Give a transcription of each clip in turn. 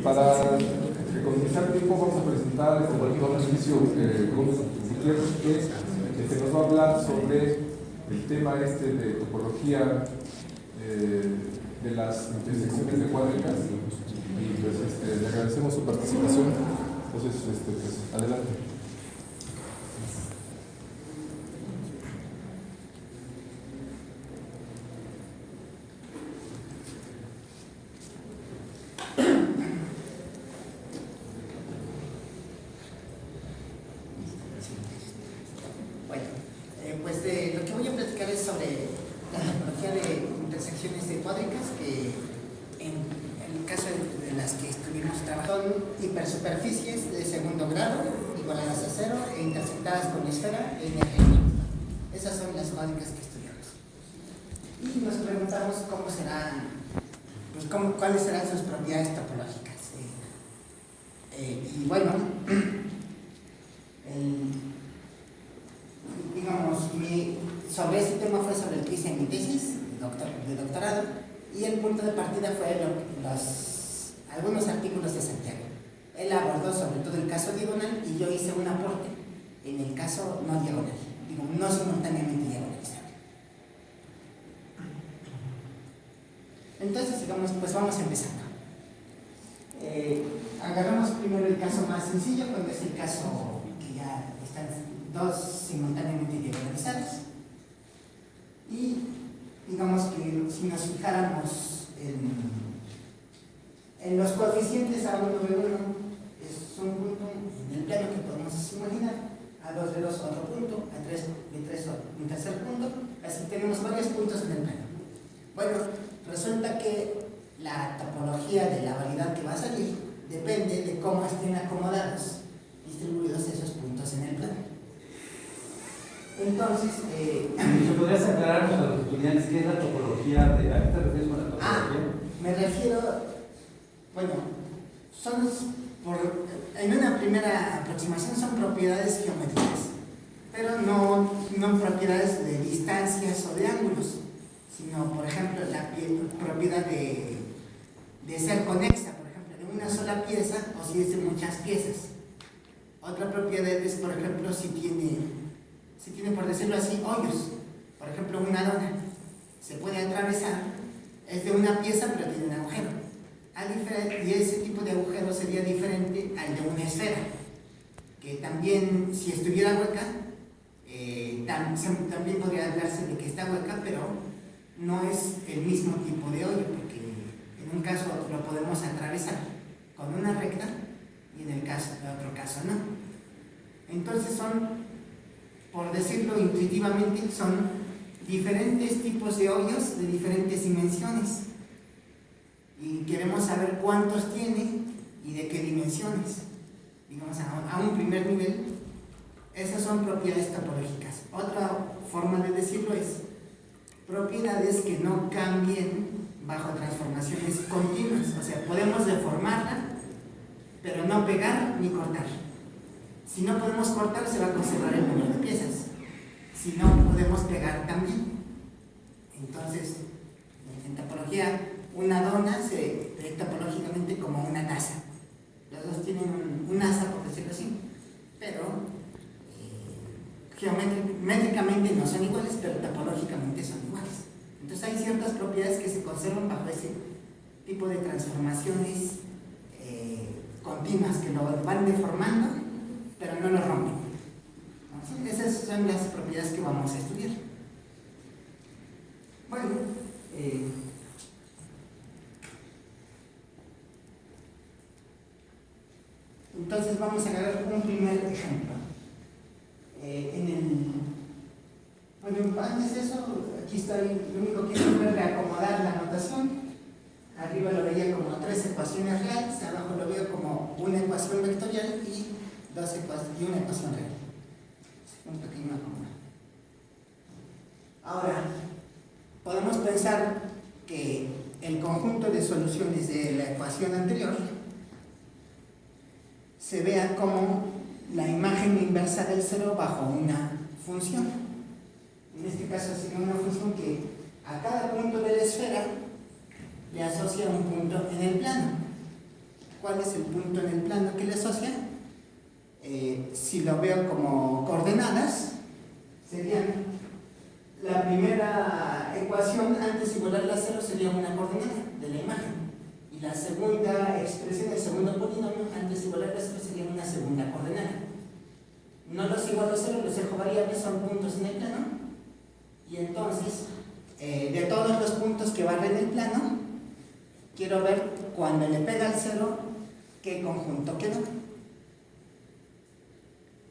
Para economizar tiempo vamos a presentar al doctor Mauricio Gómez Gutiérrez, que nos va a hablar sobre el tema de topología de las intersecciones de cuádricas, y pues le agradecemos su participación. Entonces, pues adelante. Lo que voy a platicar es sobre la topología de intersecciones de cuádricas, que en el caso de las que estuvimos trabajando, son hipersuperficies de segundo grado, igualadas a cero e intersectadas con la esfera en R. Esas son las cuádricas que estudiamos. Y nos preguntamos cómo serán, cuáles serán sus propiedades topológicas. Y bueno, sobre este tema fue sobre el que hice mi tesis de doctorado, y el punto de partida fue algunos artículos de Santiago. Él abordó sobre todo el caso diagonal y yo hice un aporte en el caso no diagonal, no simultáneamente diagonalizado. Entonces, pues vamos empezando. Agarramos primero el caso más sencillo, cuando es el caso que ya están dos simultáneamente diagonalizados. Y digamos que si nos fijáramos en los coeficientes A1 de 1 es un punto en el plano que podemos imaginar, A2 de 2 otro punto, A3 de 3 un tercer punto, así tenemos varios puntos en el plano. Bueno, resulta que la topología de la variedad que va a salir depende de cómo estén acomodados, distribuidos esos puntos en el plano. Entonces, ¿podrías aclararnos a los estudiantes qué es la topología? ¿A qué te refieres con la topología? Me refiero, en una primera aproximación son propiedades geométricas, pero no propiedades de distancias o de ángulos, sino, por ejemplo, la propiedad de ser conexa, por ejemplo, de una sola pieza o si es de muchas piezas. Otra propiedad es, por ejemplo, si tiene, por decirlo así, hoyos. Por ejemplo, una dona se puede atravesar, es de una pieza pero tiene un agujero. Y ese tipo de agujero sería diferente al de una esfera, que también, si estuviera hueca, también podría hablarse de que está hueca, pero no es el mismo tipo de hoyo, porque en un caso lo podemos atravesar con una recta y en el otro caso no. Entonces por decirlo intuitivamente, son diferentes tipos de hoyos de diferentes dimensiones. Y queremos saber cuántos tiene y de qué dimensiones. Digamos, a un primer nivel, esas son propiedades topológicas. Otra forma de decirlo es propiedades que no cambien bajo transformaciones continuas. O sea, podemos deformarla, pero no pegar ni cortar. Si no podemos cortar, se va a conservar el número de piezas. Si no, podemos pegar también. Entonces, en topología, una dona se ve topológicamente como una taza. Los dos tienen un asa, por decirlo así, pero geométricamente no son iguales, pero topológicamente son iguales. Entonces hay ciertas propiedades que se conservan bajo ese tipo de transformaciones continuas que lo van deformando, pero no lo rompen. Esas son las propiedades que vamos a estudiar. Bueno, entonces vamos a agarrar un primer ejemplo. Antes de eso, aquí estoy, lo único que quiero es reacomodar la notación. Arriba lo veía como 3 ecuaciones reales, abajo lo veo como una ecuación vectorial y una ecuación real. Un pequeño acomodo. Ahora, podemos pensar que el conjunto de soluciones de la ecuación anterior se vea como la imagen inversa del cero bajo una función. En este caso sería una función que a cada punto de la esfera le asocia un punto en el plano. ¿Cuál es el punto en el plano que le asocia? Si lo veo como coordenadas, serían la primera ecuación antes igualar a 0 sería una coordenada de la imagen. Y la segunda expresión, el segundo polinomio, antes igualar a 0 sería una segunda coordenada. No los igualo a 0, los dejo variables, son puntos en el plano. Y entonces, de todos los puntos que barren el plano, quiero ver cuando le pega al 0, qué conjunto quedó.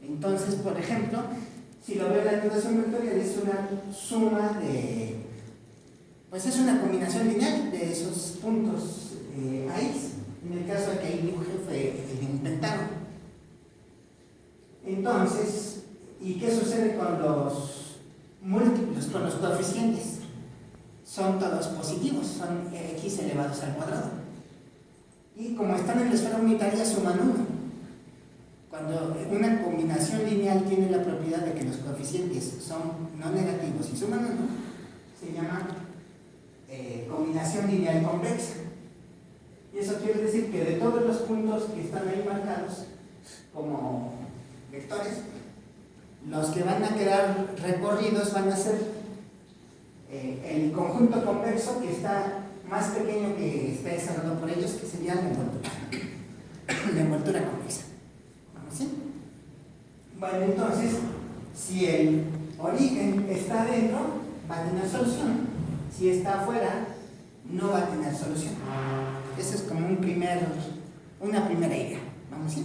Entonces, por ejemplo, si lo veo en la notación vectorial, es una suma de... pues es una combinación lineal de esos puntos ahí. En el caso de que ahí dibujé fue el pentágono. Entonces, ¿y qué sucede con los múltiplos, con los coeficientes? Son todos positivos, son x elevados al cuadrado. Y como están en la esfera unitaria, suman 1. Cuando una combinación lineal tiene la propiedad de que los coeficientes son no negativos y suman 1, se llama combinación lineal convexa. Y eso quiere decir que de todos los puntos que están ahí marcados como vectores, los que van a quedar recorridos van a ser el conjunto convexo que está más pequeño que está cerrado por ellos, que sería la envoltura convexa. ¿Vamos así? Bueno, entonces, si el origen está dentro, va a tener solución. Si está afuera, no va a tener solución. Esa es como una primera idea. ¿Vamos así?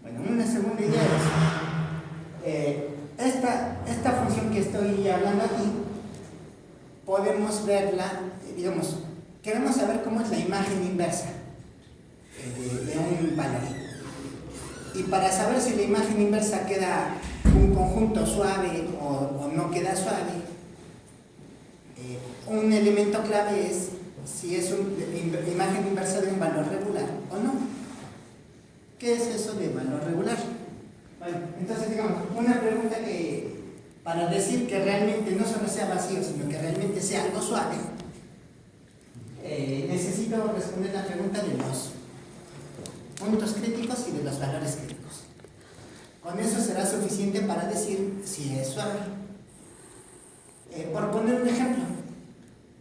Bueno, una segunda idea es esta función que estoy hablando aquí, podemos verla, digamos, queremos saber cómo es la imagen inversa de un valor. Y para saber si la imagen inversa queda un conjunto suave o no queda suave, un elemento clave es si es una imagen inversa de un valor regular o no. ¿Qué es eso de valor regular? Bueno, entonces digamos, una pregunta que para decir que realmente no solo sea vacío, sino que realmente sea algo suave, necesito responder la pregunta de los puntos críticos y de los valores críticos. Con eso será suficiente para decir si es suave. Por poner un ejemplo,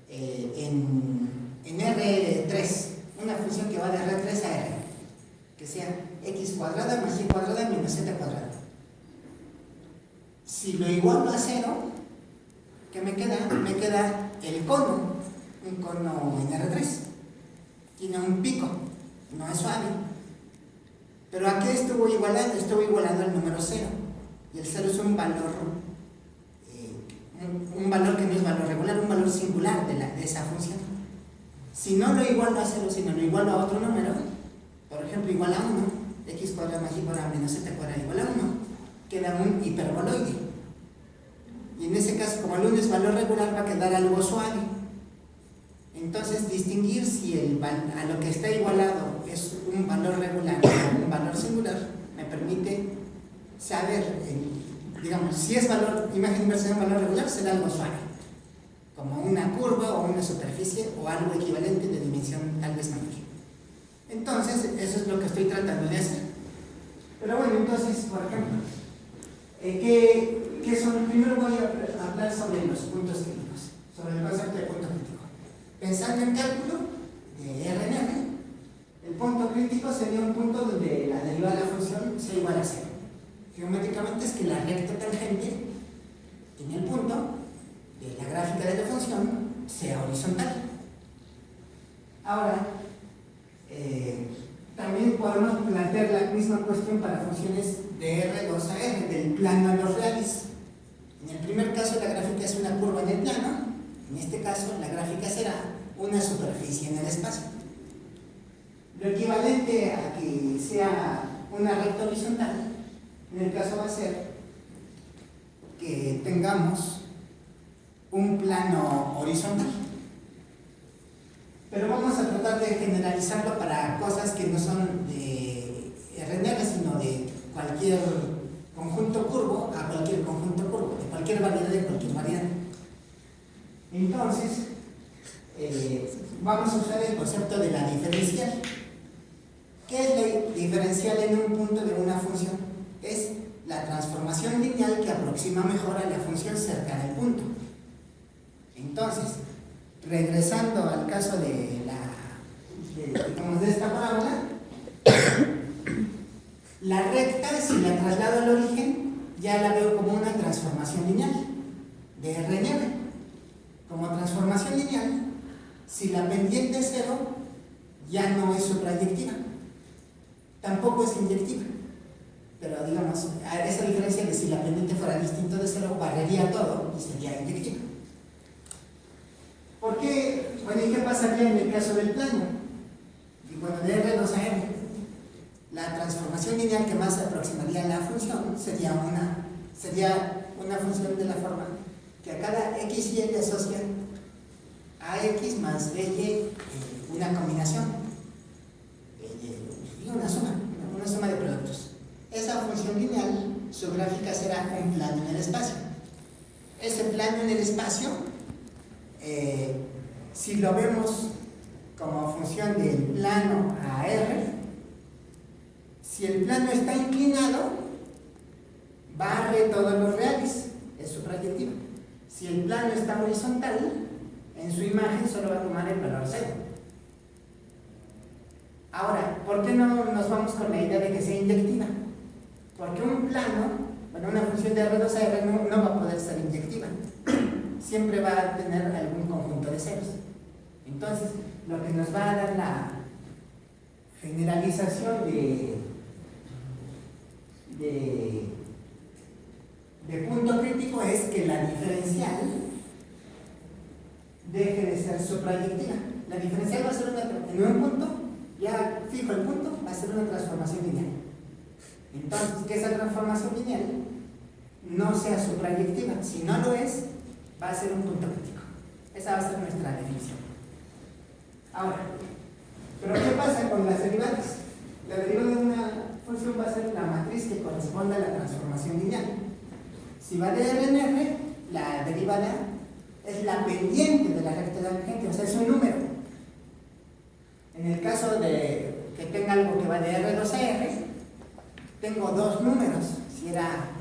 en R3, una función que va de R3 a R, que sea x cuadrada más y cuadrada menos z cuadrada. Si lo igualo a 0, ¿qué me queda? Me queda el cono, un cono en R3. Tiene un pico, no es suave. Pero ¿a qué estuvo igualando? Estuvo igualando al número 0. Y el 0 es un valor que no es valor regular, un valor singular de esa función. Si no lo igualo a 0, sino lo igualo a otro número, por ejemplo, igual a 1, x cuadrado más y cuadrado menos z cuadrado igual a 1, queda un hiperboloide. Y en ese caso, como el 1 es valor regular, va a quedar algo suave. Entonces, distinguir si a lo que está igualado es un valor regular o un valor singular, me permite saber, digamos, si es imagen inversa de un valor regular, será algo suave, como una curva o una superficie o algo equivalente de dimensión tal vez mayor. Entonces, eso es lo que estoy tratando de hacer. Pero bueno, entonces, por ejemplo, ¿qué son? Primero voy a hablar sobre los puntos críticos, sobre el concepto de punto crítico. Pensando en cálculo de R en R, el punto crítico sería un punto donde la derivada de la función sea igual a 0. Geométricamente es que la recta tangente en el punto de la gráfica de la función sea horizontal. Ahora, también podemos plantear la misma cuestión para funciones de R2 a R, del plano a los reales. En el primer caso la gráfica es una curva en el plano, en este caso la gráfica será una superficie en el espacio. Lo equivalente a que sea una recta horizontal, en el caso va a ser que tengamos un plano horizontal. Pero vamos a tratar de generalizarlo para cosas que no son de RNR, sino de cualquier conjunto curvo a cualquier conjunto curvo, de cualquier variedad de cualquier variedad. Entonces, vamos a usar el concepto de la diferencial. ¿Qué es la diferencial en un punto de una función? Es la transformación lineal que aproxima mejor a la función cerca del punto. Entonces, regresando al caso de esta parábola, la recta, si la traslado al origen, ya la veo como una transformación lineal de R9. Como transformación lineal, si la pendiente es cero, ya no es suprayectiva, tampoco es inyectiva. Pero digamos, a esa diferencia de si la pendiente fuera distinto de cero, barrería todo y sería inyectiva. ¿Por qué? Bueno, ¿y qué pasaría en el caso del plano? Y bueno, de R2 a R, la transformación lineal que más se aproximaría a la función sería una función de la forma que a cada x y le asocia a x más by una combinación, una suma de productos. Esa función lineal, su gráfica será un plano en el espacio. Ese plano en el espacio, si lo vemos como función del plano a R, si el plano está inclinado, barre todos los reales, es suprayectiva. Si el plano está horizontal, en su imagen solo va a tomar el valor 0. Ahora, ¿por qué no nos vamos con la idea de que sea inyectiva? Porque un plano, bueno, una función de R2 a R no va a poder ser inyectiva. Siempre va a tener algún conjunto de ceros. Entonces, lo que nos va a dar la generalización de punto crítico es que la diferencial deje de ser suprayectiva. La diferencial va a ser en un punto, ya fijo el punto, va a ser una transformación lineal. Entonces, que esa transformación lineal no sea suprayectiva. Si no lo es, va a ser un punto crítico. Esa va a ser nuestra definición. Ahora, ¿pero qué pasa con las derivadas? La derivada de una función va a ser la matriz que corresponde a la transformación lineal. Si va de R en R, la derivada es la pendiente de la recta tangente, o sea, es un número. En el caso de que tenga algo que va de R2 a R, tengo dos números. Si era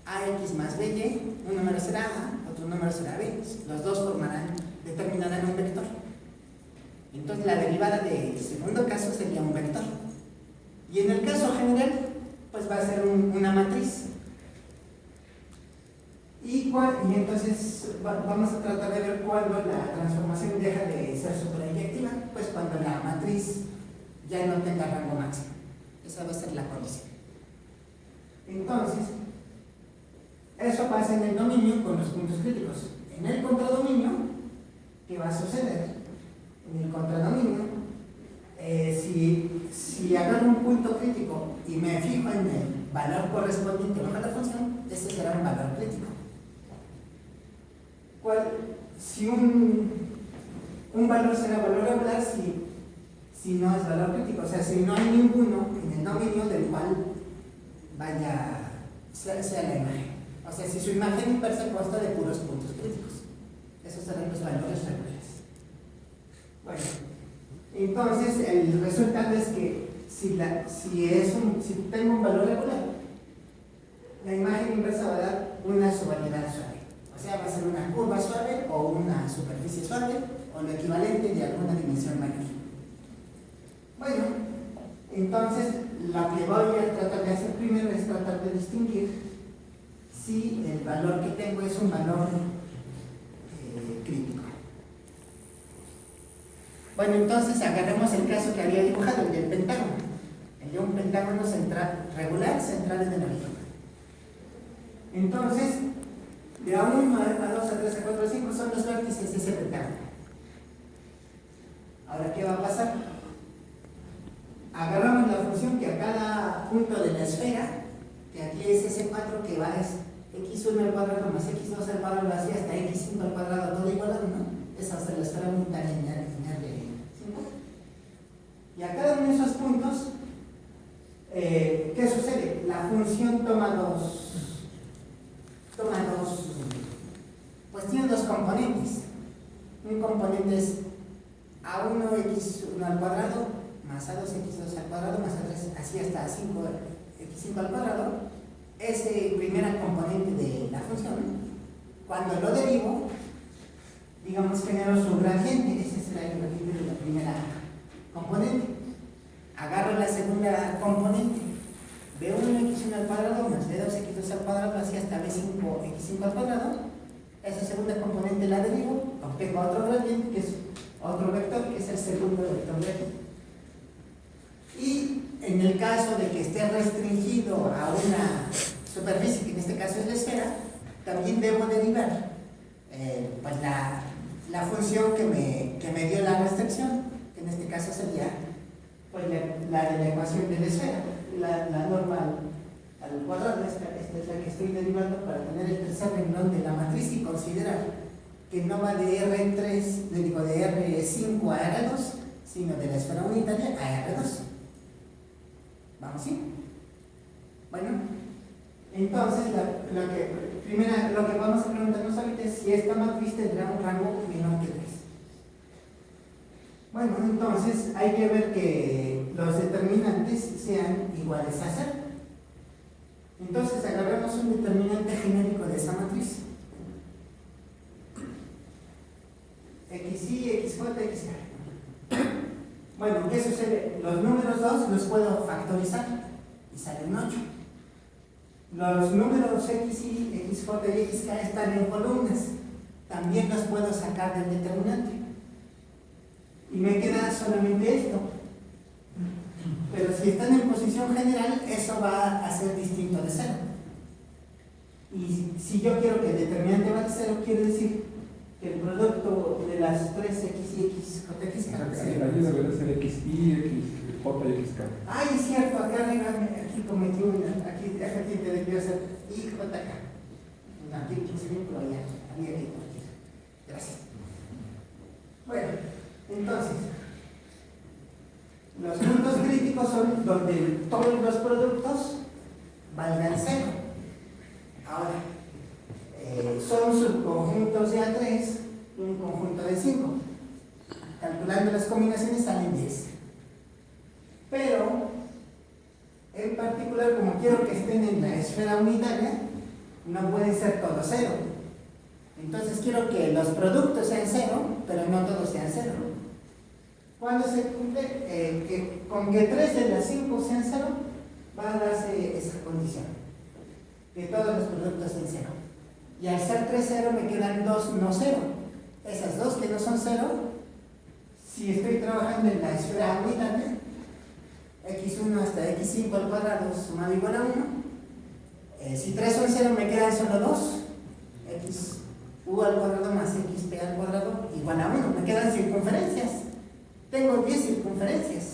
AX más BY, un número será A, otro número será B. Los dos determinarán un vector. Entonces la derivada del segundo caso sería un vector. Y en el caso general, pues va a ser una matriz. Y entonces vamos a tratar de ver cuándo la transformación deja de ser suprayectiva, pues cuando la matriz ya no tenga rango máximo. Esa va a ser la condición. Entonces, eso pasa en el dominio con los puntos críticos. En el contradominio, ¿qué va a suceder? En el contradominio, si agarro un punto crítico y me fijo en el valor correspondiente bajo la función, ese será un valor crítico. Si un valor será valor regular si no es valor crítico, o sea, si no hay ninguno en el dominio del cual sea la imagen. O sea, si su imagen inversa consta de puros puntos críticos. Esos serán los valores regulares. Bueno, entonces el resultado es que si tengo un valor regular, la imagen inversa va a dar una subvalidad suave. O sea, va a ser una curva suave o una superficie suave o lo equivalente de alguna dimensión mayor. Bueno, entonces lo que voy a tratar de hacer primero es tratar de distinguir si el valor que tengo es un valor crítico. Bueno, entonces agarremos el caso que había dibujado, el del pentágono. El de un pentágono regular central en el origen. Entonces, de A1 a 2 a 3 a 4 a 5 son los vértices de ese pentágono. Ahora, ¿qué va a pasar? Agarramos la función que a cada punto de la esfera, que aquí es S4, que va es x1 al cuadrado más x2 al cuadrado así hasta x5 al cuadrado, todo igualado, ¿no? Esa es la esfera unitaria lineal de 5. Y a cada uno de esos puntos, ¿qué sucede? La función pues tiene dos componentes. Un componente es A1x1 al cuadrado más A2x2 al cuadrado más A3, así hasta 5x5 al cuadrado, ese primera componente de la función, cuando lo derivo, digamos, genero su gradiente, ese será el gradiente de la primera componente. Agarro la segunda componente, B1x1 al cuadrado más B2x2 al cuadrado, así hasta B5x5 al cuadrado. Esa segunda componente la derivo, obtengo otro gradiente, que es otro vector, que es el segundo vector de aquí. Y en el caso de que esté restringido a una superficie, que en este caso es la esfera, también debo derivar pues la función que me dio la restricción, que en este caso sería pues la de la ecuación de la esfera, la norma al cuadrado. Esta es la que estoy derivando para tener el tercer renglón de la matriz y considerar que no va de R3, de R5 a R2, sino de la esfera unitaria a R2. ¿Vamos así? Bueno, entonces lo que vamos a preguntarnos ahorita es si esta matriz tendrá un rango menor que 3. Bueno, entonces hay que ver que los determinantes sean iguales a 0. Entonces agarramos un determinante genérico de esa matriz. XY, XJ, XK. Bueno, ¿qué sucede? Los números 2 los puedo factorizar y salen 8. Los números XY, XJ y XK están en columnas. También los puedo sacar del determinante. Y me queda solamente esto. Pero si están en posición general, eso va a ser distinto de 0. Y si yo quiero que el determinante valga 0, quiere decir que el producto de las 3 X y X, J, X, K. Ahí debería ser XY, XJ y XK. Ay, es cierto, acá arriba, aquí cometí una, aquí debió ser IJK. No, aquí puse bien, pero ya había que corregir. Gracias. Bueno, entonces, los puntos críticos son donde todos los productos valgan 0. Ahora, son subconjuntos de A3 y un conjunto de 5. Calculando las combinaciones salen 10. Pero, en particular, como quiero que estén en la esfera unitaria, no pueden ser todos 0. Entonces quiero que los productos sean 0, pero no todos sean 0. ¿Cuándo se cumple? Con que 3 de las 5 sean 0, va a darse esa condición. Que todos los productos sean 0. Y al ser 3 0 me quedan 2 no 0. Esas 2 que no son 0, si estoy trabajando en la esfera unitaria, x1 hasta x5 al cuadrado sumado igual a 1. Si 3 son 0 me quedan solo 2. xu al cuadrado más xp al cuadrado igual a 1. Me quedan circunferencias. Tengo 10 circunferencias.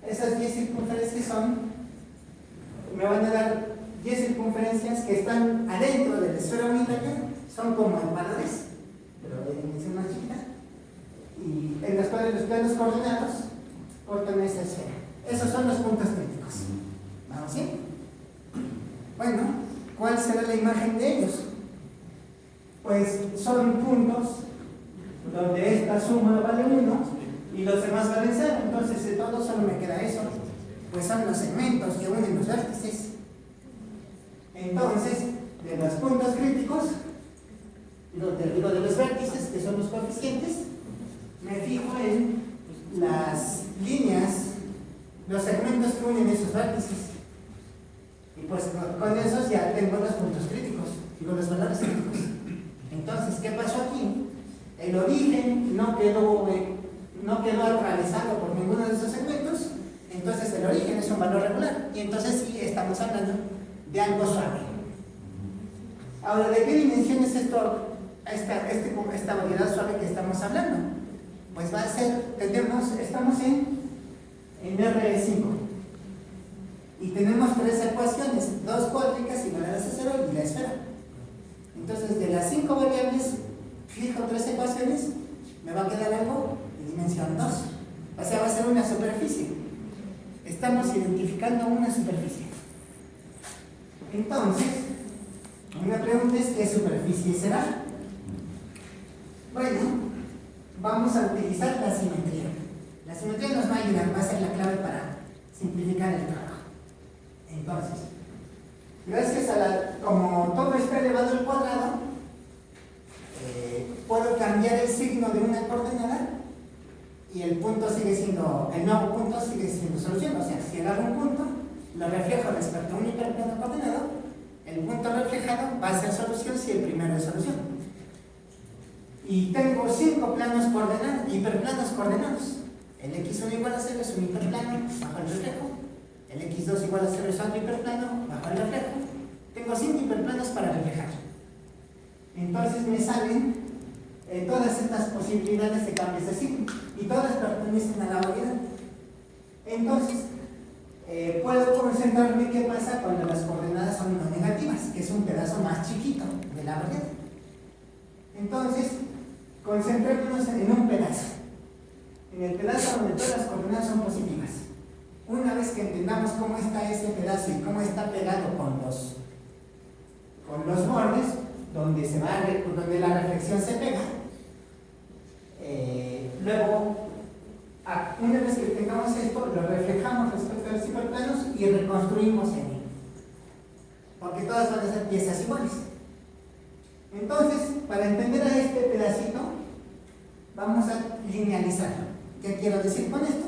Esas 10 circunferencias me van a dar 10 circunferencias que están adentro de la esfera unitaria, son como ecuadores, pero de dimensión más chiquita, y en los cuales los planos coordinados cortan esa esfera. Esos son los puntos críticos. ¿Vamos bien? Bueno, ¿cuál será la imagen de ellos? Pues son puntos donde esta suma vale 1 y los demás valen 0, entonces de todo solo me queda eso, pues son los segmentos que unen los vértices. Entonces, de los puntos críticos, digo de los vértices, que son los coeficientes, me fijo en las líneas, los segmentos que unen esos vértices. Y pues con esos ya tengo los puntos críticos, digo los valores críticos. Entonces, ¿qué pasó aquí? El origen no quedó atravesado por ninguno de esos segmentos, entonces el origen es un valor regular, y entonces sí estamos hablando de algo suave. Ahora, ¿de qué dimensión es esta variedad suave que estamos hablando? Pues va a ser, estamos en R5 y tenemos 3 ecuaciones, 2 cuádricas igualadas a 0 y la esfera. Entonces, de las 5 variables, fijo 3 ecuaciones, me va a quedar algo de dimensión 2. O sea, va a ser una superficie. Estamos identificando una superficie. Entonces, una pregunta es: ¿qué superficie será? Bueno, vamos a utilizar la simetría. La simetría nos va a ayudar, va a ser la clave para simplificar el trabajo. Entonces, gracias a como todo está elevado al cuadrado, puedo cambiar el signo de una coordenada y el punto sigue siendo, el nuevo punto sigue siendo solución. O sea, si agarro un punto, lo reflejo respecto a un hiperplano coordenado, el punto reflejado va a ser solución si el primero es solución. Y tengo 5 planos coordenados, hiperplanos coordenados. El x1 igual a 0 es un hiperplano bajo el reflejo. El x2 igual a 0 es otro hiperplano bajo el reflejo. Tengo 5 hiperplanos para reflejar. Entonces me salen todas estas posibilidades de cambios de signo. Y todas pertenecen a la variedad. Entonces, puedo concentrarme qué pasa cuando las coordenadas son no negativas, que es un pedazo más chiquito de la variedad. Entonces, concentrémonos en un pedazo. En el pedazo donde todas las coordenadas son positivas. Una vez que entendamos cómo está ese pedazo y cómo está pegado con los bordes, donde la reflexión se pega, luego, una vez que tengamos esto, lo reflejamos respecto a los hiperplanos y reconstruimos en él. Porque todas van a ser piezas iguales. Entonces, para entender a este pedacito, vamos a linealizarlo. ¿Qué quiero decir con esto?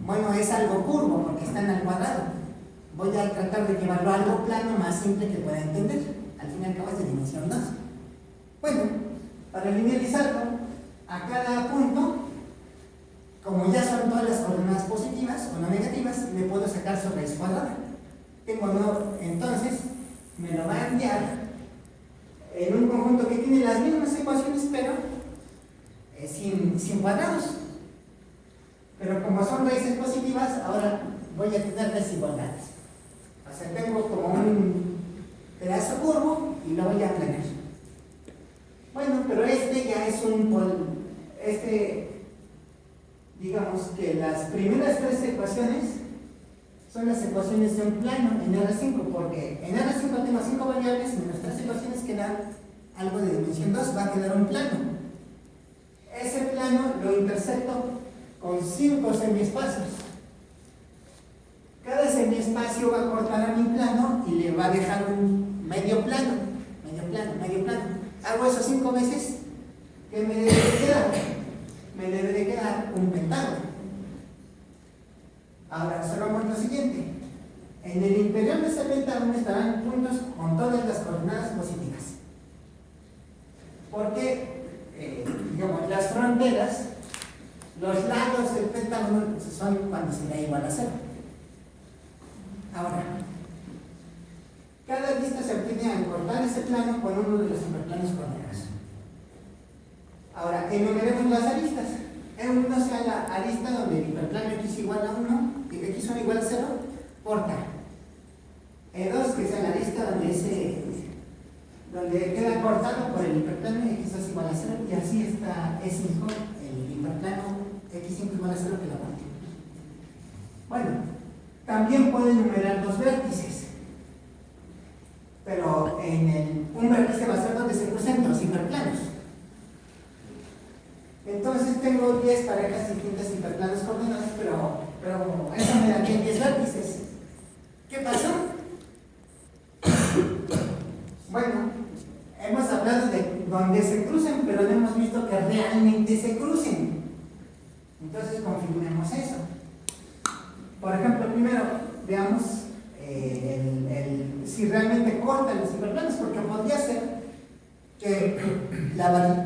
Bueno, es algo curvo porque está en el cuadrado. Voy a tratar de llevarlo a algo plano más simple que pueda entender. Al fin y al cabo es de dimensión 2. Bueno, para linealizarlo, a cada punto, como ya son todas las coordenadas positivas o no negativas, me puedo sacar su raíz cuadrada. Entonces, me lo va a enviar en un conjunto que tiene las mismas ecuaciones, pero sin cuadrados. Pero como son raíces positivas, ahora voy a tener desigualdades. O sea, tengo como un pedazo curvo y lo voy a aplanar. Bueno, pero este ya es digamos que las primeras 3 ecuaciones son las ecuaciones de un plano en R5, porque en R5 tengo 5 variables y en las 3 ecuaciones queda algo de dimensión 2, va a quedar un plano. Ese plano lo intersecto con 5 semiespacios. Cada semiespacio va a cortar a mi plano y le va a dejar un medio plano. Hago eso 5 veces, ¿qué me debe de quedar? Me debe de quedar un pentágono. Ahora observamos lo siguiente. En el interior de ese pentágono estarán puntos con todas las coordenadas positivas. Porque, digamos, las fronteras, los lados del pentágono son cuando se da igual a 0. Ahora, cada lista se obtiene al cortar ese plano con uno de los hiperplanos coordenados. Ahora, enumeremos las aristas. E1 sea la arista donde el hiperplano x igual a 1 y x1 igual a 0, corta. E2 que sea la arista donde queda cortado por el hiperplano x2 igual a 0, y así está E5, el hiperplano x5 igual a 0 que la parte. Bueno, también puedo enumerar 2 vértices, pero un vértice va a ser donde se crucen 2 hiperplanos. Entonces tengo 10 parejas distintas hiperplanos coordenadas, pero eso me da 10 vértices. ¿Qué pasó? Bueno, hemos hablado de donde se crucen, pero no hemos visto que realmente se crucen. Entonces confirmemos eso. Por ejemplo, primero veamos si realmente cortan los hiperplanos, porque podría ser que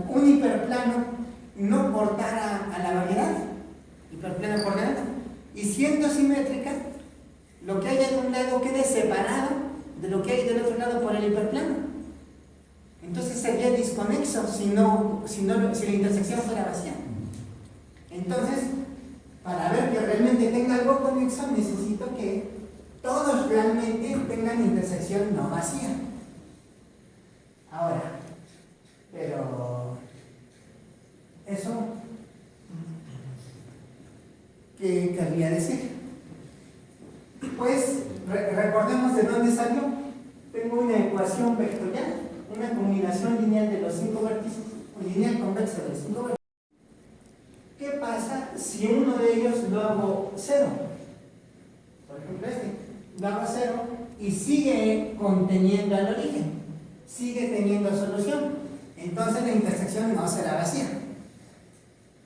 un hiperplano no cortara a la variedad, hiperplano coordenado, y siendo simétrica, lo que haya de un lado quede separado de lo que hay del otro lado por el hiperplano. Entonces sería desconexo si la intersección fuera vacía. Entonces, para ver que realmente tenga algo conexo, necesito que todos realmente tengan intersección no vacía. Ahora, pero eso, ¿qué querría decir? Pues recordemos de dónde salió. Tengo una ecuación vectorial, una combinación lineal de los 5 vértices, lineal convexa de los 5 vértices. pasa si uno de ellos lo hago cero? Por ejemplo, lo hago cero y sigue conteniendo al origen, sigue teniendo solución. Entonces la intersección no será vacía.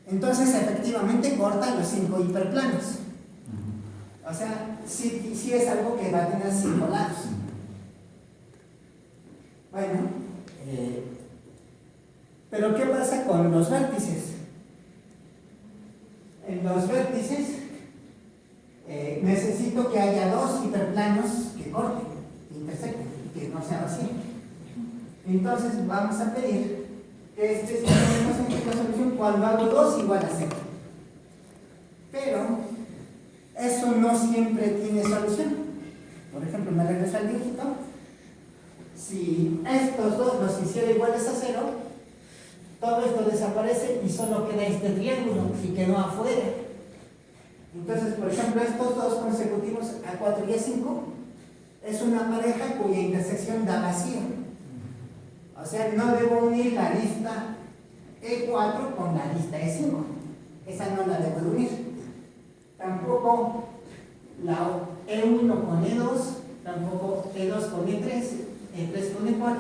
Entonces efectivamente corta los 5 hiperplanos. O sea, sí es algo que va a tener 5 lados. Bueno, pero ¿qué pasa con los vértices? En los vértices necesito que haya 2 hiperplanos que corten, que intersecten, que no sea vacío. Entonces vamos a pedir que este sistema significa solución cuando hago 2 igual a 0. Pero eso no siempre tiene solución. Por ejemplo, me regreso al dígito. Si estos dos los hiciera iguales a 0, todo esto desaparece y solo queda este triángulo y quedó afuera. Entonces, por ejemplo, estos dos consecutivos A4 y A5 es una pareja cuya intersección da vacío. O sea, no debo unir la lista E4 con la lista E5. Esa no la debo unir. Tampoco la E1 con E2, tampoco E2 con E3, E3 con E4,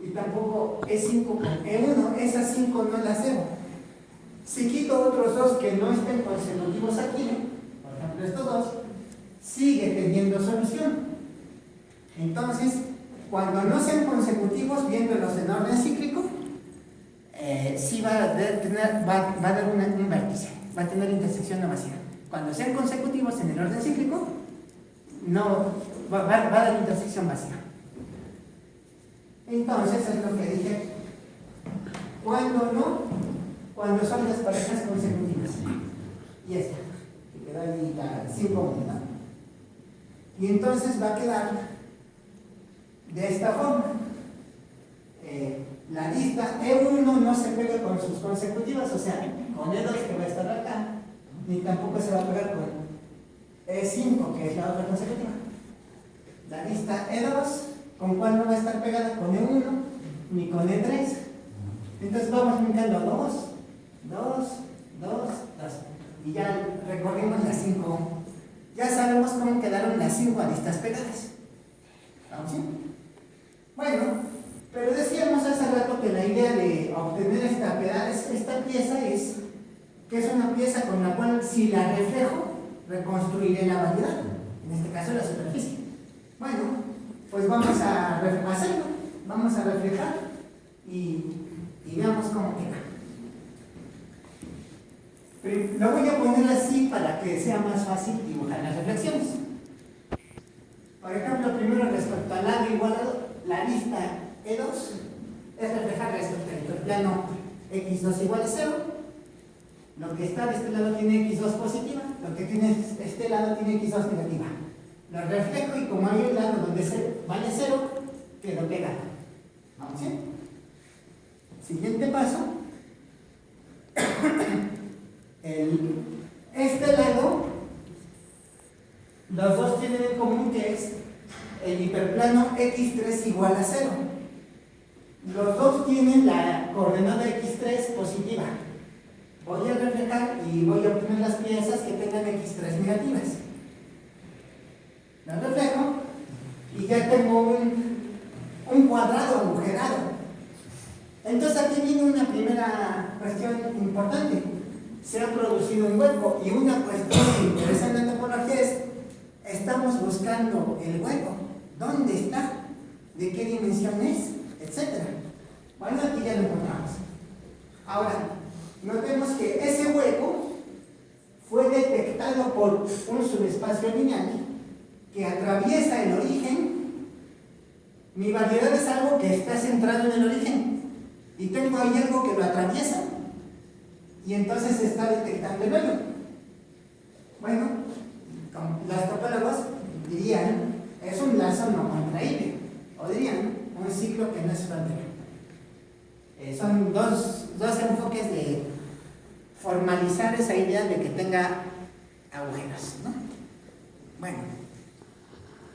y tampoco E5 con E1. Esas 5 no las debo. Si quito otros 2 que no estén consecutivos aquí, por ejemplo estos dos, sigue teniendo solución. Entonces, cuando no sean consecutivos, viéndolos en orden cíclico, sí va a dar un vértice, va a tener intersección no vacía. Cuando sean consecutivos en el orden cíclico, no va a dar intersección vacía. Entonces, es lo que dije. ¿Cuándo no? Cuando son las parejas consecutivas. Y esta, que queda ahí la 5, ¿no? Y entonces va a quedar de esta forma. La lista E1 no se pega con sus consecutivas, o sea, con E2 que va a estar acá, ni tampoco se va a pegar con E5, que es la otra consecutiva. La lista E2, ¿con cuál no va a estar pegada? Con E1, ni con E3. Entonces vamos brincando 2, 2, 2, 2. Y ya recorrimos las 5. Ya sabemos cómo quedaron las 5 aristas pegadas. ¿Vamos bien? Bueno, pero decíamos hace rato que la idea de obtener esta pieza es que es una pieza con la cual, si la reflejo, reconstruiré la variedad. En este caso, la superficie. Bueno, pues vamos a hacerlo. Vamos a reflejar y veamos cómo queda. Lo voy a poner así para que sea más fácil dibujar las reflexiones. Por ejemplo, primero respecto al lado igualado, la lista E2 es reflejar respecto al plano X2 igual a 0. Lo que está de este lado tiene X2 positiva, lo que tiene este lado tiene X2 negativa. Lo reflejo y como hay un lado donde vale 0, quedo pegado. ¿Vamos bien? Siguiente paso. Este lado, los dos tienen en común que es el hiperplano X3 igual a 0. Los dos tienen la coordenada X3 positiva. Voy a reflejar y voy a obtener las piezas que tengan X3 negativas. Las reflejo y ya tengo un cuadrado agujerado. Entonces aquí viene una primera cuestión importante. Se ha producido un hueco y una cuestión interesante en la topología es: estamos buscando el hueco. ¿Dónde está? ¿De qué dimensión es? Etcétera. Bueno, aquí ya lo encontramos. Ahora, notemos que ese hueco fue detectado por un subespacio lineal que atraviesa el origen. Mi variedad es algo que está centrado en el origen y tengo ahí algo que lo atraviesa y entonces se está detectando el hoyo. Bueno, los topólogos dirían: es un lazo no contraíble, o dirían un ciclo que no es frontero. Son dos enfoques de formalizar esa idea de que tenga agujeros, ¿no? Bueno,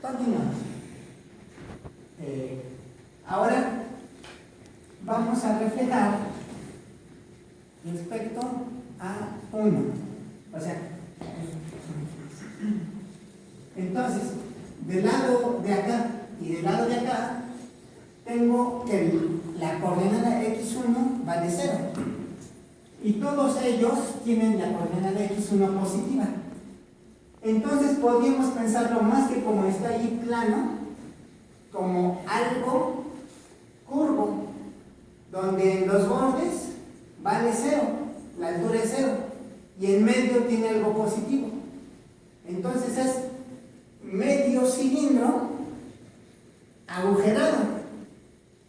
continuamos. Ahora vamos a reflejar respecto A1. O sea, entonces, del lado de acá y del lado de acá, tengo que la coordenada x1 vale 0. Y todos ellos tienen la coordenada x1 positiva. Entonces podríamos pensarlo más que como está ahí plano, como algo curvo, donde en los bordes vale 0, la altura es 0, y en medio tiene algo positivo. Entonces es medio cilindro agujerado.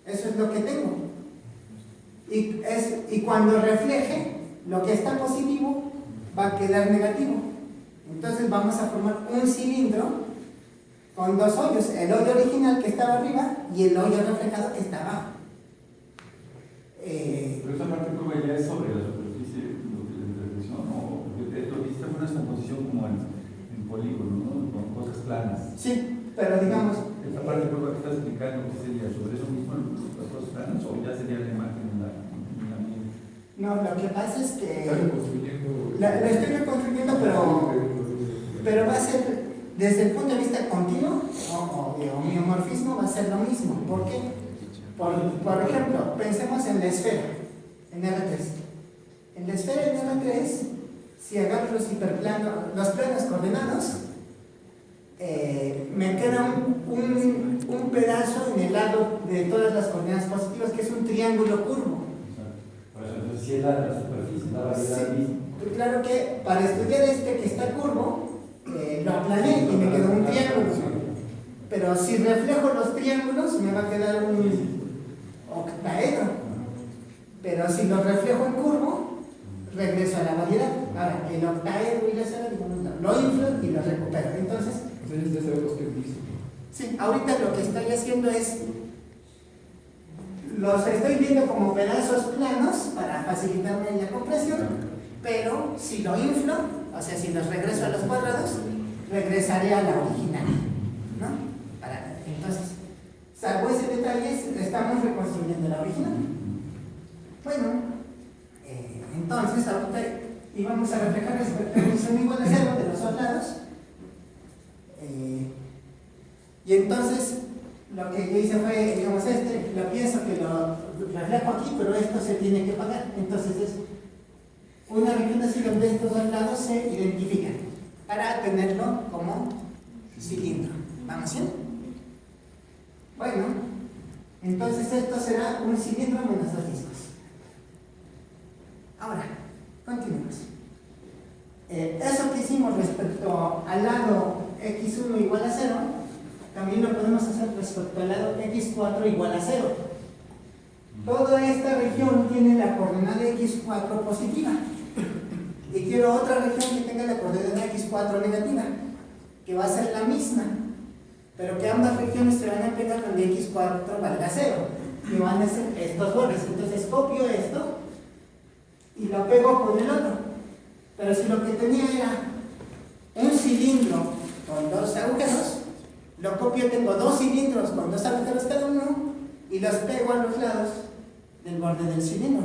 Eso es lo que tengo. Y cuando refleje, lo que está positivo va a quedar negativo. Entonces vamos a formar un cilindro con dos hoyos, el hoyo original que estaba arriba y el hoyo reflejado que está abajo. Pero esa parte curva ya es sobre la superficie, lo que la reflexión, o lo que hiciste fue una composición como en polígono, ¿no? Con cosas planas. Sí, pero digamos... Esa parte curva que estás explicando, ¿qué sería? ¿Sobre eso mismo, las cosas planas, o ya sería la imagen en la misma? No, lo que pasa es que... Está reconstruyendo. La estoy reconstruyendo, pero va a ser, desde el punto de vista continuo o de homeomorfismo, va a ser lo mismo. ¿Por qué? Por ejemplo, pensemos en la esfera, en R3. En la esfera en R3, si agarro los planos coordenados, me queda un pedazo en el lado de todas las coordenadas positivas, que es un triángulo curvo. Entonces, si es la superficie, la variedad misma. Claro que para estudiar este que está curvo, lo aplané y me quedó un triángulo. Pero si reflejo los triángulos, me va a quedar un octaedro. Pero si lo reflejo en curvo, regreso a la variedad. Ahora, el octaedro y la esfera, lo inflo y lo recupero. Entonces, ya sabemos qué dice. sí, ahorita lo que estoy haciendo es, los estoy viendo como pedazos planos para facilitarme la compresión, pero si lo inflo, o sea, si los regreso a los cuadrados, regresaré a la original, ¿no? Entonces, salvo ese detalle, estamos reconstruyendo la original. Bueno, entonces ahorita íbamos a reflejar el sonido de 0 de los dos lados. Y entonces lo que yo hice fue, digamos, lo pienso que lo reflejo aquí, pero esto se tiene que pagar. Entonces es una región así donde estos dos lados se identifican para tenerlo como cilindro. ¿Vamos bien? Bueno, entonces esto será un cilindro menos dos discos. Ahora, continuemos. Eso que hicimos respecto al lado x1 igual a 0, también lo podemos hacer respecto al lado x4 igual a 0. Toda esta región tiene la coordenada x4 positiva. Y quiero otra región que tenga la coordenada x4 negativa, que va a ser la misma, pero que ambas regiones se van a pegar donde x4 valga 0, y van a ser estos bordes. Entonces copio esto y lo pego con el otro. Pero si lo que tenía era un cilindro con dos agujeros, lo copio, tengo dos cilindros con dos agujeros cada uno y los pego a los lados del borde del cilindro.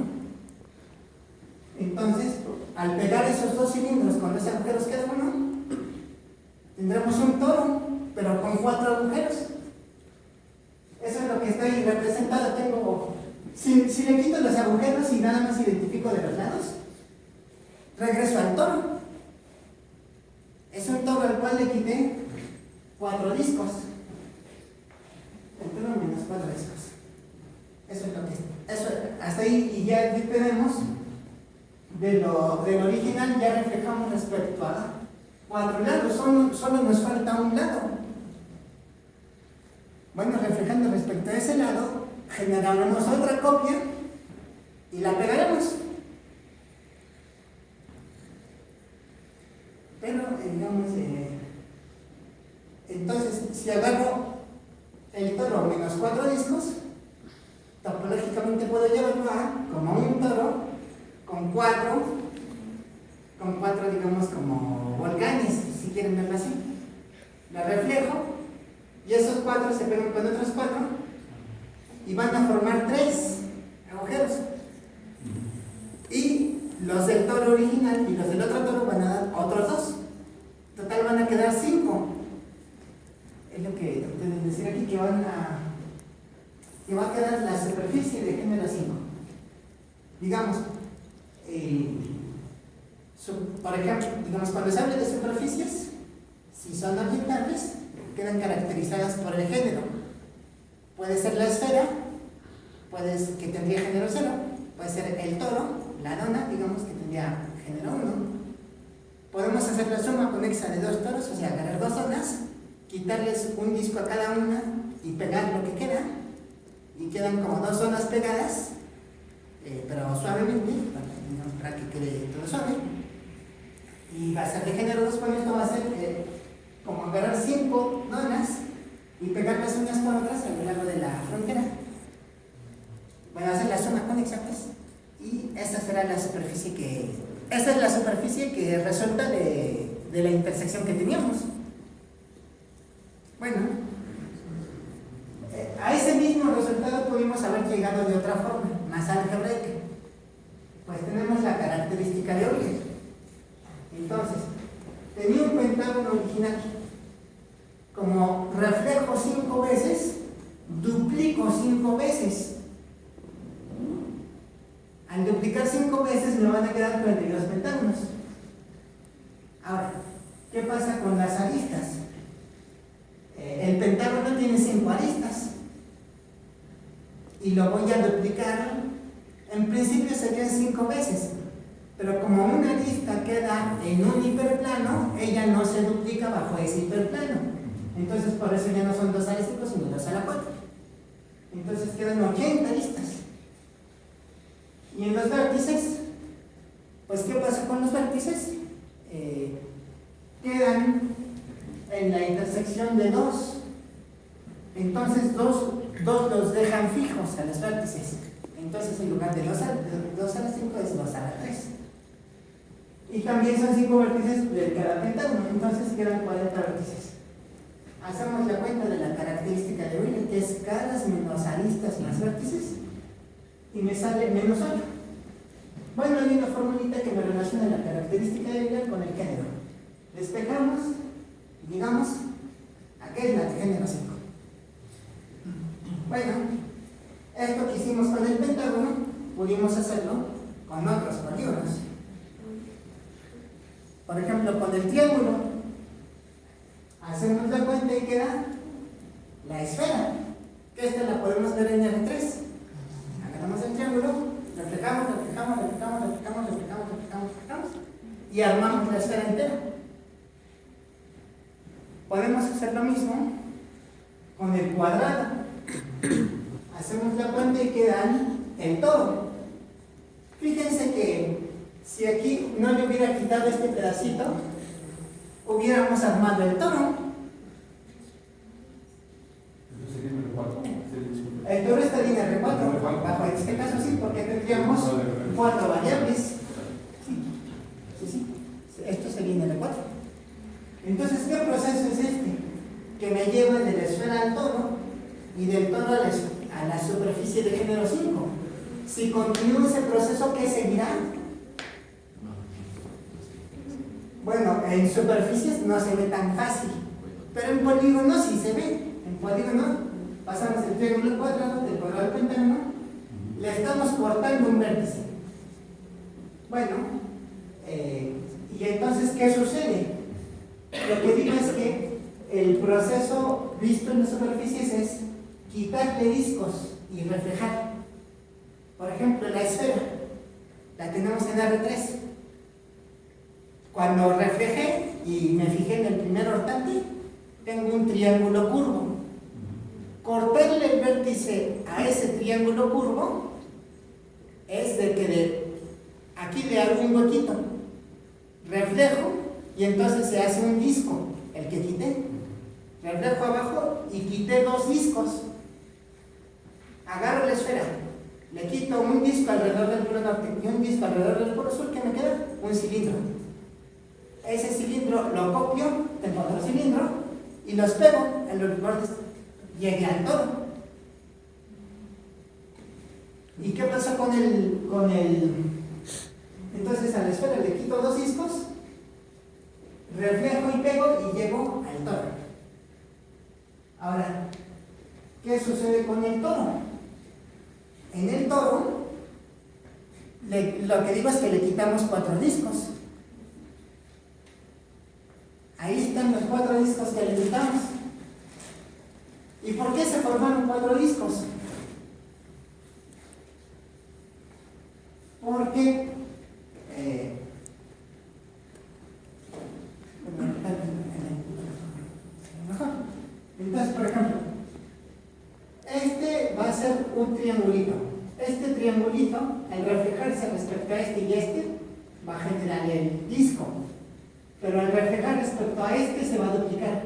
Entonces, al pegar esos dos cilindros con dos agujeros cada uno, tendremos un toro, pero con 4 agujeros. Eso es lo que está ahí representado. Tengo, si le quito los agujeros y nada más identifico de los lados, regreso al toro. Es un toro al cual le quité 4 discos. El toro menos 4 discos. Eso es lo que es. Eso, hasta ahí, y ya tenemos del original, ya reflejamos respecto a 4 lados. Solo nos falta un lado. Bueno, reflejando respecto a ese lado, generaremos otra copia y la pegaremos. Pero, digamos, entonces, si agarro el toro menos 4 discos, topológicamente puedo llevarlo a como un toro con 4, digamos, como volcanes, si quieren verlo así. La reflejo y esos 4 se pegan con otros 4 y van a formar 3 agujeros. Y los del toro original y los del otro toro van a dar otros 2. Total van a quedar 5. Es lo que traté de decir aquí, que va a quedar la superficie de género 5. Digamos, por ejemplo, cuando se habla de superficies, si son objetales, quedan caracterizadas por el género. Puede ser la esfera, que tendría género 0, puede ser el toro, la dona, digamos que tendría género 1. Podemos hacer la suma conexa de 2 toros, o sea, agarrar 2 donas, quitarles un disco a cada una y pegar lo que queda, y quedan como 2 zonas pegadas, pero suavemente, para que quede todo suave. Y va a ser de género 2, con esto va a ser como agarrar 5 donas y pegarlas unas con otras a lo largo de la frontera. Bueno, hacer la suma conexa, pues, y esta será la superficie esta es la superficie que resulta de la intersección que teníamos. Bueno, a ese mismo resultado pudimos haber llegado de otra forma, más algebraica. Pues tenemos la característica de Euler. Entonces, tenía un pentágono original. Como reflejo 5 veces, duplico 5 veces. Al duplicar 5 veces me van a quedar 42 pentágonos. Ahora, ¿qué pasa con las aristas? El pentágono tiene 5 aristas y lo voy a duplicar. En principio serían 5 veces, pero como una arista queda en un hiperplano, ella no se duplica bajo ese hiperplano. Entonces por eso ya no son 2 a la 5, sino 2 a la 4. Entonces quedan 80 aristas. Y en los vértices, pues ¿qué pasa con los vértices? Quedan en la intersección de 2. Entonces 2 los dejan fijos a los vértices. Entonces en lugar de 2 a la 5 es 2 a la 3. Y también son 5 vértices de cada pentágono, entonces quedan 40 vértices. Hacemos la cuenta de la característica de Euler, que es escalas menos aristas más vértices, y me sale menos 8. Bueno, hay una formulita que me relaciona la característica de Euler con el género. Despejamos, digamos, aquí es la de género 5. Bueno, esto que hicimos con el pentágono, pudimos hacerlo con otros polígonos. Por ejemplo, con el triángulo, hacemos la cuenta y queda la esfera, que esta la podemos ver en R3. Agarramos el triángulo, reflejamos, y armamos la esfera entera. Podemos hacer lo mismo con el cuadrado. Hacemos la cuenta y quedan el toro. Fíjense que si aquí no le hubiera quitado este pedacito, hubiéramos armado el toro. El toro estaría en R4, bajo este caso sí, porque tendríamos 4 variables. Sí. Esto sería en R4. Entonces, ¿qué proceso es este? Que me lleva de la esfera al toro y del toro a la superficie de género 5. Si continúo ese proceso, ¿qué seguirá? Bueno, en superficies no se ve tan fácil, pero en polígonos sí se ve. En polígono pasamos el triángulo al cuadrado, del cuadrado al pentágono, le estamos cortando un vértice. Bueno, y entonces, ¿qué sucede? Lo que digo es que el proceso visto en las superficies es quitarle discos y reflejar. Por ejemplo, la esfera la tenemos en R3. Cuando reflejé y me fijé en el primer hortante, tengo un triángulo curvo. Cortarle el vértice a ese triángulo curvo es de que aquí le hago un huequito, reflejo y entonces se hace un disco, el que quité. Reflejo abajo y quité 2 discos. Agarro la esfera, le quito un disco alrededor del polo norte y un disco alrededor del polo sur, ¿qué me queda? Un cilindro. Ese cilindro lo copio del otro cilindro y los pego en los bordes. Llegué al toro. ¿Y qué pasó con el? Entonces Entonces a la esfera le quito 2 discos, reflejo y pego y llego al toro. Ahora, ¿qué sucede con el toro? En el toro, lo que digo es que le quitamos 4 discos. Ahí están los 4 discos que le quitamos. ¿Y por qué se formaron 4 discos? Porque entonces, por ejemplo, este va a ser un triangulito. Este triangulito, al reflejarse respecto a este y este, va a generar el disco. Pero al reflejar respecto a este se va a duplicar.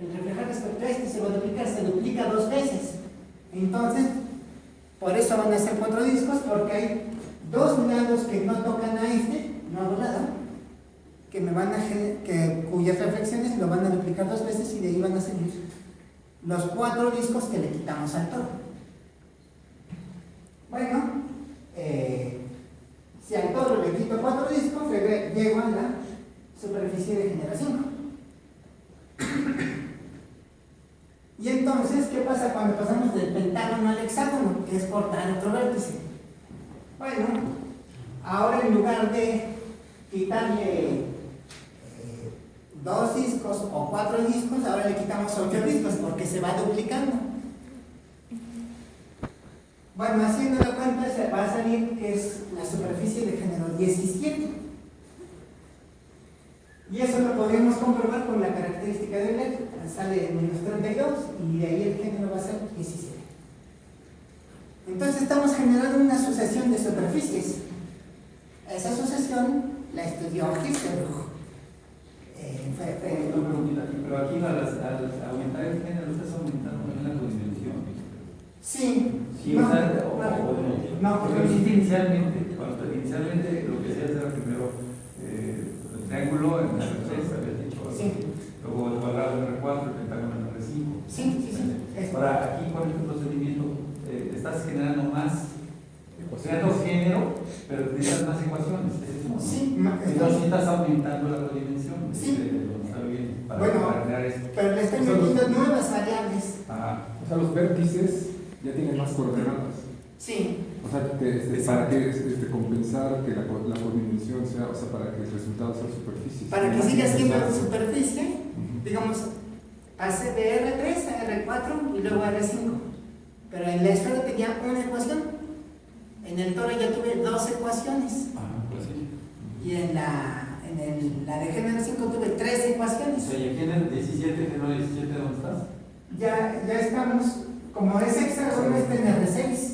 El reflejar respecto a este se va a duplicar, se duplica 2 veces. Entonces, por eso van a ser 4 discos, porque hay 2 lados que no tocan a este nuevo lado, cuyas reflexiones lo van a duplicar 2 veces y de ahí van a salir los 4 discos que le quitamos al toro. Bueno, si al toro le quito 4 discos, llego a la superficie de generación. Y entonces, ¿qué pasa cuando pasamos del pentágono al hexágono? Que es cortar otro vértice. Bueno, ahora en lugar de quitarle 2 discos o 4 discos, ahora le quitamos 8 discos porque se va duplicando. Bueno, haciendo la cuenta se va a salir que es la superficie de género 17. Y eso lo podemos comprobar con la característica de Euler, sale menos 32 y de ahí el género va a ser 17. Entonces estamos generando una sucesión de superficies. Esa sucesión la estudió Hirzebruch. Pero aquí al aumentar el género estás aumentando también la codimensión. Sí. Sí, no, o sea, no, porque lo hiciste inicialmente, lo que hacías era primero el triángulo en la R3, habías dicho, sí. Luego el cuadrado en R4, el pentágono en R5. Sí. Ahora, aquí con este procedimiento estás generando más, creando género, pero necesitas más ecuaciones. Sí, entonces estás aumentando la codimensión. Sí. Para crear esto. Pero le estoy metiendo nuevas variables. Ajá. O sea, los vértices ya tienen más coordenadas. Sí. O sea, para que compensar que la codimensión sea, o sea, para que el resultado sea superficie. Para que siga siendo superficie, digamos, pase de R3 a R4 y luego a R5. Pero en la esfera tenía una ecuación. En el toro ya tuve 2 ecuaciones. Ajá, pues sí. Y en la de género 5 tuve 3 ecuaciones. O sea, y aquí en el 17, género 17, ¿dónde estás? Ya estamos, como es hexágono, está en R6.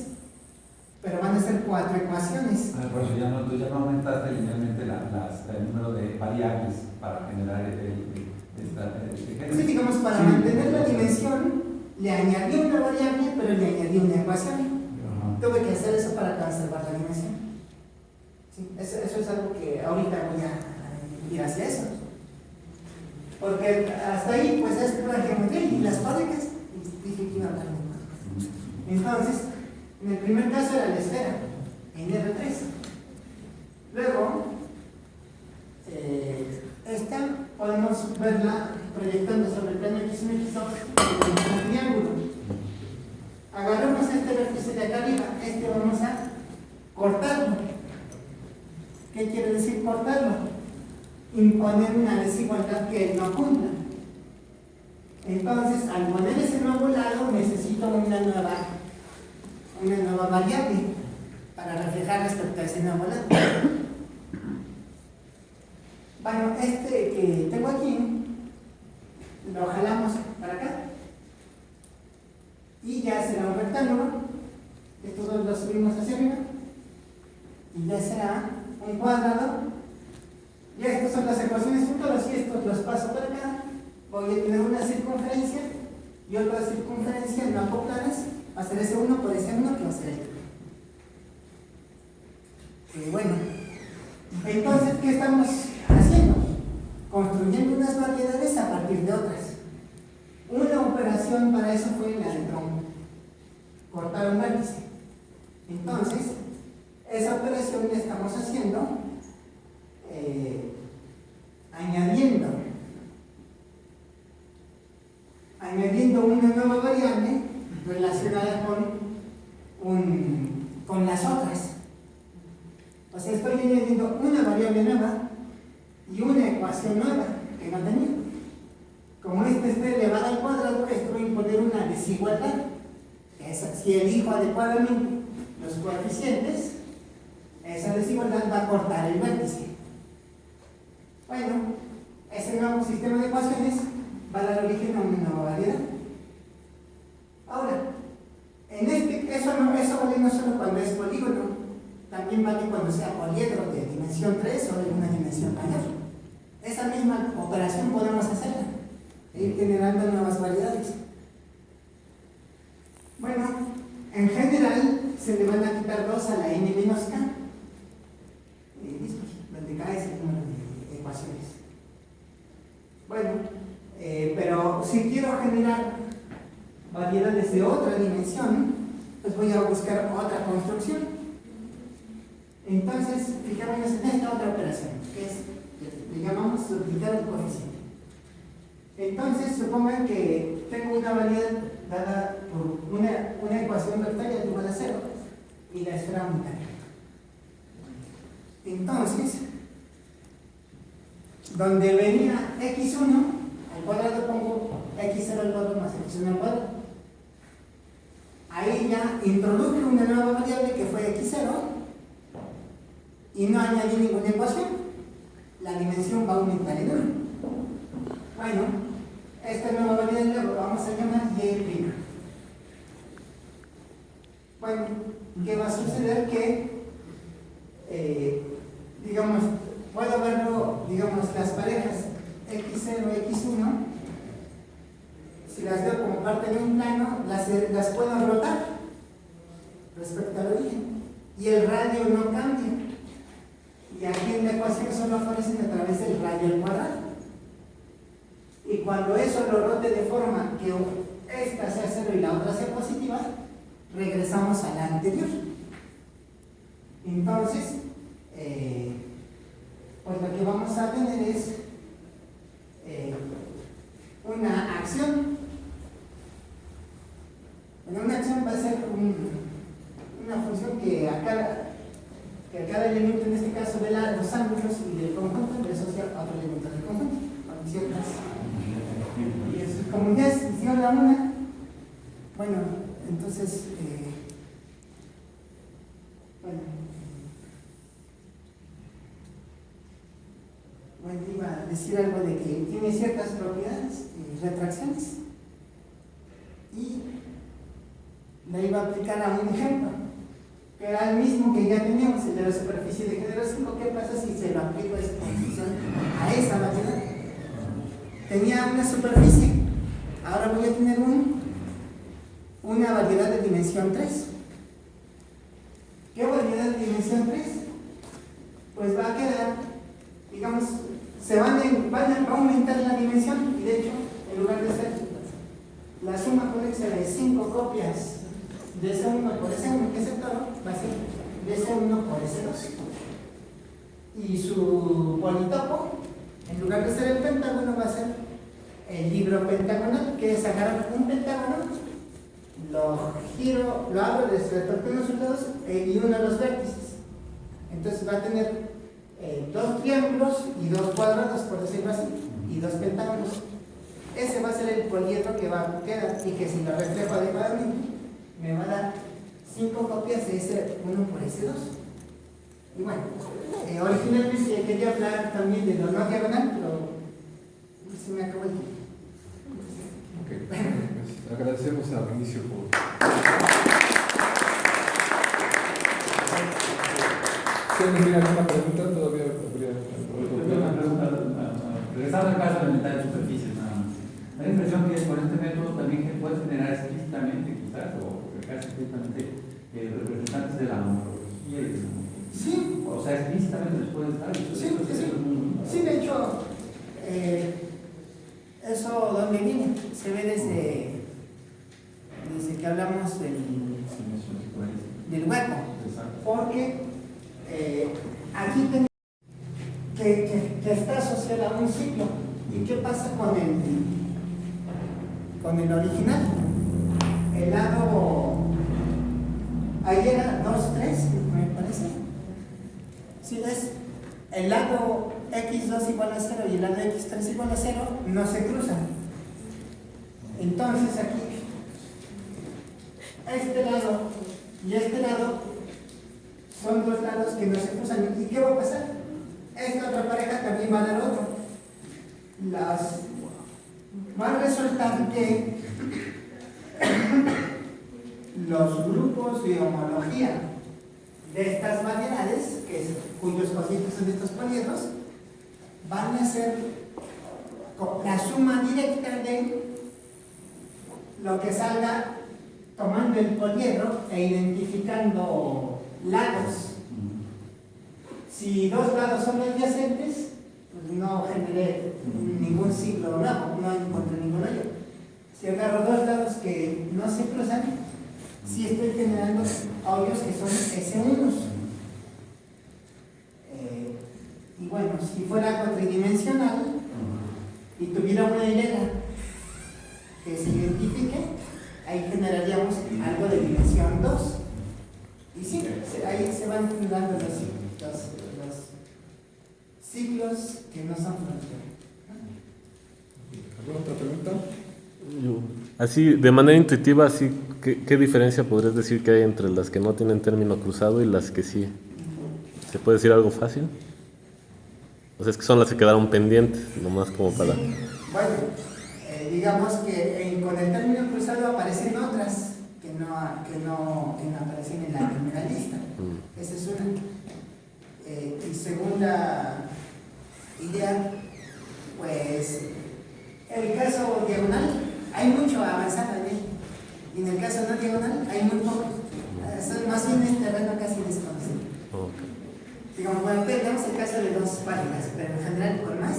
Pero van a ser 4 ecuaciones. Por eso ya no aumentaste linealmente el número de variables para generar este género. Sí, digamos, para mantener la dimensión, le añadí una variable, pero le añadí una ecuación. Tuve que hacer eso para conservar la dimensión. Sí, eso es algo que ahorita voy a ir hacia eso. Porque hasta ahí, pues es pura geometría y las fábricas, dije que iba a hablar de más. Entonces, en el primer caso era la esfera, en R3. Luego, esta podemos verla proyectando sobre el plano X1 y X2 en un triángulo. Agarramos este vértice de acá arriba, este vamos a cortarlo. ¿Qué quiere decir cortarlo? Imponer una desigualdad que él no cumpla. Entonces, al poner ese nuevo lado, necesito una nueva variable para reflejar respecto a ese nuevo lado. Bueno, este que tengo aquí, lo jalamos para acá. Y ya será un rectángulo. Estos dos los subimos hacia arriba. Y ya será un cuadrado. Y estas son las ecuaciones futuras. Y estos los paso para acá. Voy a tener una circunferencia y otra circunferencia no acopladas. Va a ser ese 1 por ese 1 que va a ser el. Bueno, entonces, ¿qué estamos haciendo? Construyendo unas variedades a partir de otras. Una operación para eso fue la de tronco, cortar un vértice. Entonces, esa operación la estamos haciendo estoy añadiendo una variable nueva y una ecuación nueva que no tenía. Como este está elevado al cuadrado, esto va a imponer una desigualdad. Si elijo adecuadamente los coeficientes, esa desigualdad va a cortar el vértice. Bueno, ese nuevo sistema de ecuaciones va a dar origen a una nueva variedad. Ahora, eso vale no solo cuando es polígono, también vale cuando sea poliedro de dimensión 3 o de una dimensión mayor. Esa misma operación podemos hacerla e ir generando nuevas variedades. Bueno, en general se le van a quitar 2 a la n menos k. Y listo, donde k es el número de ecuaciones. Bueno, pero si quiero generar variedades de otra dimensión, pues voy a buscar otra construcción. Entonces, fijámonos en esta otra operación, que es, le llamamos duplicar el coeficiente. Entonces, supongan que tengo una variedad dada por una ecuación vectorial igual a 0 y la esfera unitaria. Entonces, donde venía x1 al cuadrado pongo x0 al cuadrado más x1 al cuadrado. Ahí ya introduje una nueva variable que fue x0 y no añadí ninguna ecuación. La dimensión va a aumentar en 1. Bueno, esta nueva variable la vamos a llamar y'. Bueno, ¿qué va a suceder? Que, digamos, puedo verlo, digamos, las parejas x0, x1, si las veo como parte de un plano, las puedo rotar respecto al origen. Y el radio no cambia. Y aquí en la ecuación solo aparecen a través del radio al cuadrado. Y cuando eso lo rote de forma que esta sea 0 y la otra sea positiva, regresamos a la anterior. Entonces, pues lo que vamos a tener es una acción. Bueno, una acción va a ser una función que a cada elemento, en este caso de los ángulos y del conjunto, le asocia a otro elemento del conjunto, con ciertas. Y eso, como ya se hicieron la una, bueno, entonces, bueno, iba a decir algo de que tiene ciertas propiedades y retracciones. Y le iba a aplicar a un ejemplo, que era el mismo que ya teníamos, el de la superficie de género 5. ¿Qué pasa si se lo aplico esa construcción a esa variedad? Tenía una superficie, ahora voy a tener una variedad de dimensión 3. ¿Qué variedad de dimensión 3? Pues va a quedar, digamos, va a aumentar la dimensión, y de hecho, en lugar de ser la suma conexa de 5 copias de S1 por S1, que es el toro, va a ser de S1 por S2. Y su politopo, en lugar de ser el pentágono, va a ser el libro pentagonal, que es agarrar un pentágono, lo giro, lo abro, les retorno sus lados y uno de los vértices. Entonces va a tener 2 triángulos y 2 cuadrados, por decirlo así, y 2 pentágonos. Ese va a ser el poliedro que va a quedar, y que si lo reflejo adecuadamente me va a dar 5 copias de S1 por S2. Y bueno, originalmente quería hablar también de lo no diagonal, pero se me acabó el tiempo. Okay. Pues agradecemos a Vinicio por... Si alguien tiene alguna pregunta, todavía habría... Una pregunta, regresando al caso elemental de superficies, nada más. Me da la impresión que con este método también que puedes generar explícitamente, quizás, o casi explícitamente, representantes de la homología y de la homología. Sí. O sea, explícitamente les puedes dar. Sí, de hecho, eso donde viene, se ve desde que hablamos del hueco. Porque aquí tenemos que está asociada a un ciclo. ¿Y qué pasa con el original? El lado, ahí era 2, 3, me parece. Sí, es el lado x2 igual a 0 y el lado x3 igual a 0 no se cruzan. Entonces aquí, este lado y este lado son dos lados que no se cruzan. ¿Y qué va a pasar? Esta otra pareja también va a dar otro. Va a resultar que los grupos de homología de estas variedades, cuyos cocientes son estos poliedros, van a ser la suma directa de lo que salga tomando el poliedro e identificando lados. Si dos lados son adyacentes, pues no generé ningún ciclo nuevo, no encontré ningún hoyo. Si agarro dos lados que no se cruzan, sí estoy generando hoyos que son S1. Y bueno, si fuera cuatridimensional y tuviera una hilera que se identifique, ahí generaríamos algo de dimensión 2. Y sí, ahí se van dando los ciclos que no son fronteras. ¿Alguna otra pregunta? Así, de manera intuitiva, así, ¿qué diferencia podrías decir que hay entre las que no tienen término cruzado y las que sí? ¿Se puede decir algo fácil? O sea, es que son las que quedaron pendientes, nomás como para... Sí. Bueno, digamos que con el término cruzado aparecen otras que no aparecen en la primera lista. Esa es una. Y segunda idea, pues el caso diagonal, hay mucho avanzado en él. Y en el caso no diagonal, hay muy poco. Más bien es terreno casi desconocido. Okay. Digamos, bueno, tenemos el caso de dos parejas, pero en general con más,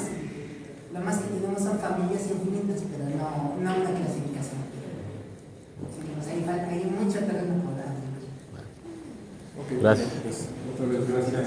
lo más que tenemos son familias infinitas, pero no una clasificación. Así que hay mucho terreno por dar. Okay, gracias. Pues, otra vez, gracias.